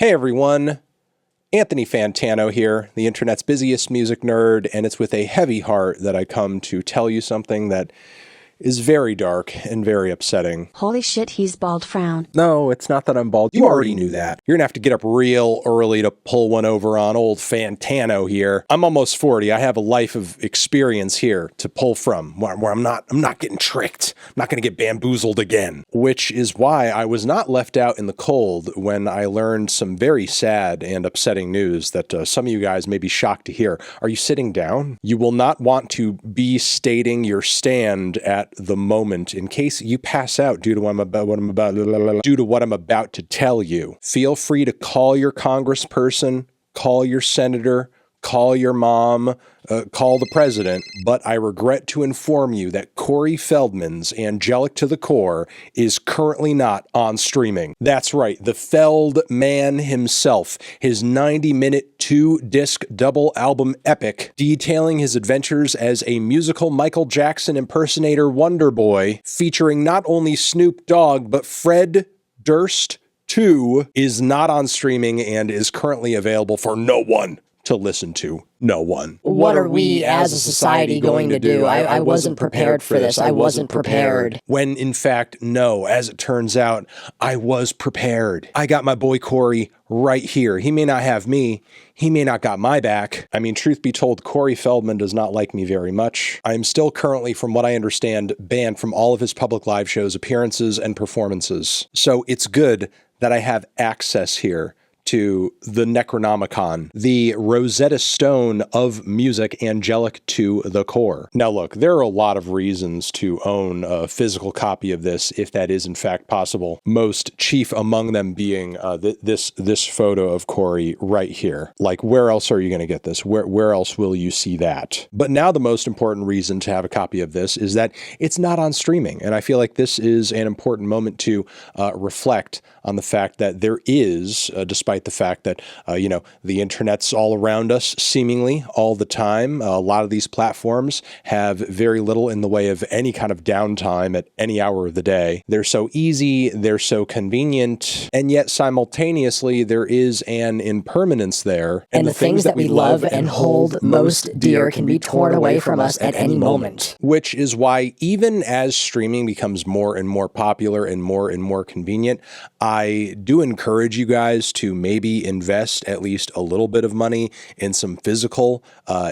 Hey everyone, Anthony Fantano here, the internet's busiest music nerd, and it's with a heavy heart that I come to tell you something that is very dark and very upsetting. Holy shit, he's bald frown. No, it's not that I'm bald. You already knew that. You're gonna have to get up real early to pull one over on old Fantano here. I'm almost 40. I have a life of experience here to pull from where I'm not getting tricked. I'm not gonna get bamboozled again. Which is why I was not left out in the cold when I learned some very sad and upsetting news that some of you guys may be shocked to hear. Are you sitting down? You will not want to be stating your stand at the moment in case you pass out due to what I'm about to tell you. Feel free to call your congressperson, call your senator, call your mom, call the president, but I regret to inform you that Corey Feldman's Angelic to the Core is currently not on streaming. That's right, the Feld man himself, his 90-minute 2-disc double album epic detailing his adventures as a musical Michael Jackson impersonator wonder boy, featuring not only Snoop Dogg, but Fred Durst too, is not on streaming and is currently available for no one to listen to. No one. What are we as a society going to do? I wasn't prepared for this. I wasn't prepared. When in fact, no, as it turns out, I was prepared. I got my boy Corey right here. He may not have me. He may not got my back. I mean, truth be told, Corey Feldman does not like me very much. I am still currently, from what I understand, banned from all of his public live shows, appearances, and performances. So it's good that I have access here to the Necronomicon, the Rosetta Stone of music, angelic to the core. Now look, there are a lot of reasons to own a physical copy of this, if that is in fact possible. Most chief among them being this photo of Corey right here. Like, where else are you going to get this? Where else will you see that? But now the most important reason to have a copy of this is that it's not on streaming. And I feel like this is an important moment to reflect on the fact that there is, despite the fact that, the internet's all around us seemingly all the time. A lot of these platforms have very little in the way of any kind of downtime at any hour of the day. They're so easy, they're so convenient, and yet simultaneously there is an impermanence there. And the things that we love and hold most dear can be torn away from us at any moment. Which is why even as streaming becomes more and more popular and more convenient, I do encourage you guys to maybe invest at least a little bit of money in some physical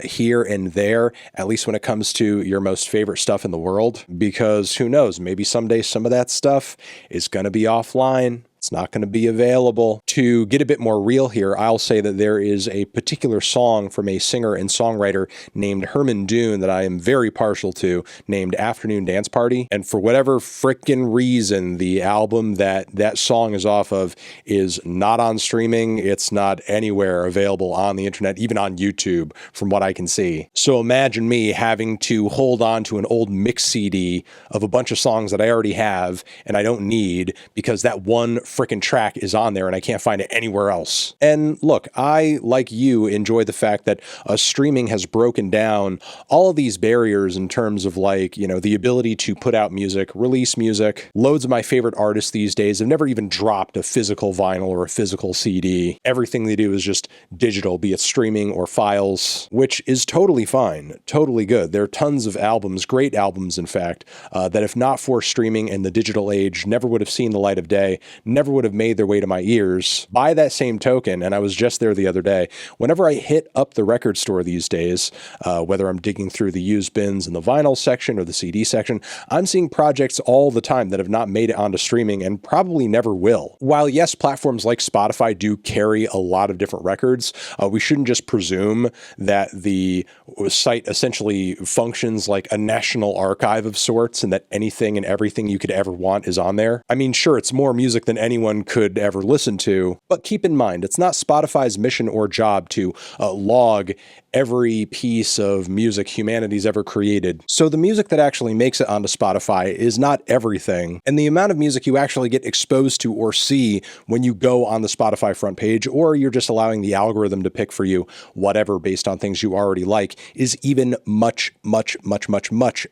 here and there, at least when it comes to your most favorite stuff in the world, because who knows, maybe someday some of that stuff is going to be offline. It's not going to be available. To get a bit more real here, I'll say that there is a particular song from a singer and songwriter named Herman Dune that I am very partial to, named Afternoon Dance Party. And for whatever frickin' reason, the album that song is off of is not on streaming. It's not anywhere available on the internet, even on YouTube, from what I can see. So imagine me having to hold on to an old mix CD of a bunch of songs that I already have and I don't need because that one frickin' track is on there and I can't find it anywhere else. And look, I, like you, enjoy the fact that streaming has broken down all of these barriers in terms of the ability to put out music, release music. Loads of my favorite artists these days have never even dropped a physical vinyl or a physical CD. Everything they do is just digital, be it streaming or files, which is totally fine, totally good. There are tons of albums, great albums in fact, that if not for streaming and the digital age, never would have seen the light of day, never would have made their way to my ears. By that same token, and I was just there the other day, whenever I hit up the record store these days, whether I'm digging through the used bins in the vinyl section or the CD section, I'm seeing projects all the time that have not made it onto streaming and probably never will. While yes, platforms like Spotify do carry a lot of different records, we shouldn't just presume that the site essentially functions like a national archive of sorts and that anything and everything you could ever want is on there. I mean, sure, it's more music than anyone could ever listen to, but keep in mind, it's not Spotify's mission or job to log every piece of music humanity's ever created. So the music that actually makes it onto Spotify is not everything. And the amount of music you actually get exposed to or see when you go on the Spotify front page, or you're just allowing the algorithm to pick for you whatever based on things you already like, is even much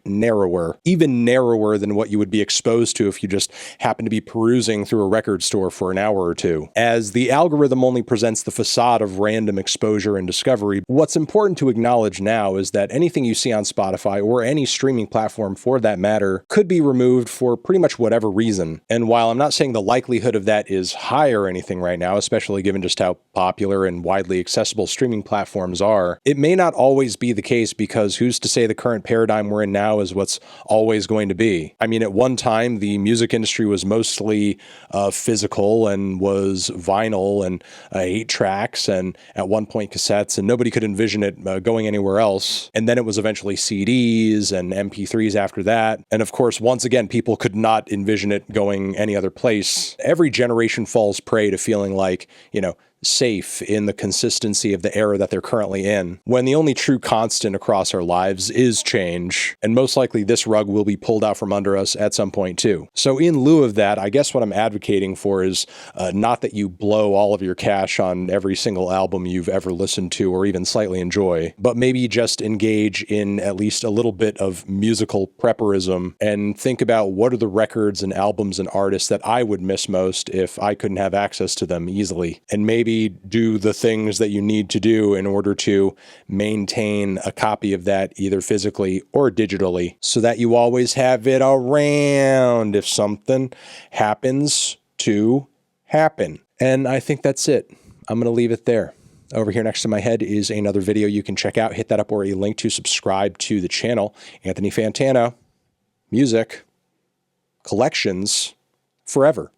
narrower. Even narrower than what you would be exposed to if you just happen to be perusing through a record record store for an hour or two. As the algorithm only presents the facade of random exposure and discovery, what's important to acknowledge now is that anything you see on Spotify, or any streaming platform for that matter, could be removed for pretty much whatever reason. And while I'm not saying the likelihood of that is high or anything right now, especially given just how popular and widely accessible streaming platforms are, it may not always be the case, because who's to say the current paradigm we're in now is what's always going to be? I mean, at one time, the music industry was mostly physical and was vinyl and 8 tracks and at one point cassettes, and nobody could envision it going anywhere else. And then it was eventually CDs and MP3s after that. And of course, once again, people could not envision it going any other place. Every generation falls prey to feeling like, safe in the consistency of the era that they're currently in, when the only true constant across our lives is change, and most likely this rug will be pulled out from under us at some point too. So in lieu of that, I guess what I'm advocating for is not that you blow all of your cash on every single album you've ever listened to or even slightly enjoy, but maybe just engage in at least a little bit of musical prepperism and think about what are the records and albums and artists that I would miss most if I couldn't have access to them easily, and maybe do the things that you need to do in order to maintain a copy of that either physically or digitally, so that you always have it around if something happens to happen. And I think that's it. I'm going to leave it there. Over here next to my head is another video you can check out. Hit that up or a link to subscribe to the channel. Anthony Fantano, music, collections, forever.